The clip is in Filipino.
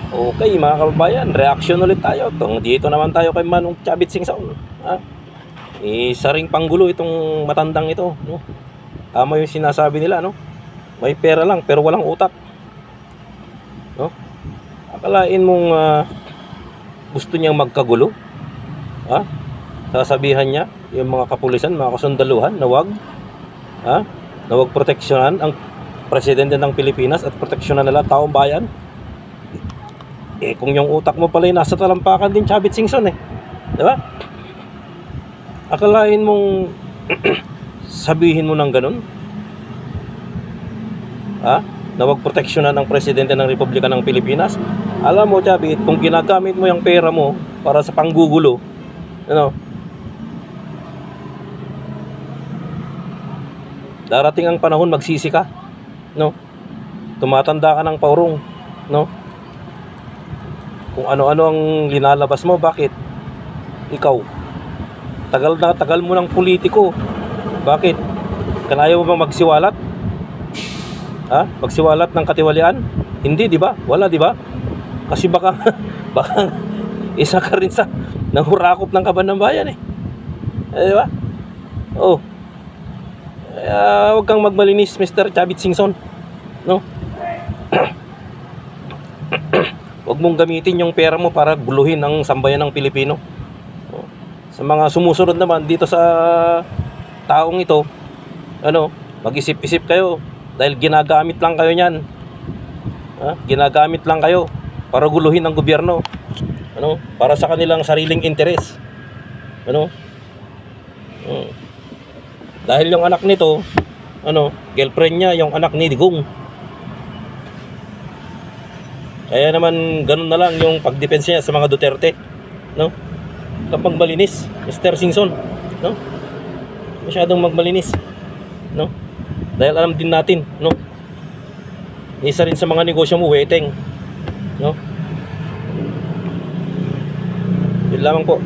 Okay, mga kababayan, reaction ulit tayo. Dito naman tayo kay Manong Chavit Singson. Isa ring panggulo itong matandang ito, no? Tama yung sinasabi nila, no? May pera lang pero walang utak, no? Akalain mong gusto niyang magkagulo, ha? Sasabihan niya yung mga kapulisan, mga kasundaluhan na na wag proteksyonan ang presidente ng Pilipinas at proteksyonan nila taong bayan. Kung yung utak mo pala nasa talampakan din, Chavit Singson, di ba? Akalain mong sabihin mo ng ganun, na wag proteksyonan ng presidente ng Republika ng Pilipinas. Alam mo, Chavit, kung ginagamit mo yung pera mo para sa panggugulo, ano, darating ang panahon magsisi ka, no? Tumatanda ka ng paurong, no? Kung ano-ano ang linalabas mo, bakit? Ikaw, tagal mo ng politiko. Bakit? Kanayaw mo bang magsiwalat? Magsiwalat ng katiwalian? Hindi, di ba? Wala, di ba? Kasi baka baka isa ka rin sa nanghurakot ng kaban ng bayan, di ba? Oh. Huwag kang magmalinis, Mr. Chavit Singson, no? Huwag mong gamitin yung pera mo para guluhin ang sambayan ng Pilipino. Sa mga sumusunod naman dito sa taong ito, mag-isip-isip kayo dahil ginagamit lang kayo niyan. Ginagamit lang kayo para guluhin ang gobyerno. Para sa kanilang sariling interes. Dahil yung anak nito, girlfriend niya yung anak ni Digong. Kaya naman ganun na lang yung pagdepensa niya sa mga Duterte, no? Kapag malinis, Mr. Singson, no? Masyadong magmalinis, no? Dahil alam din natin, no? Isa rin sa mga negosyo mo, weteng, no? Yun lamang po.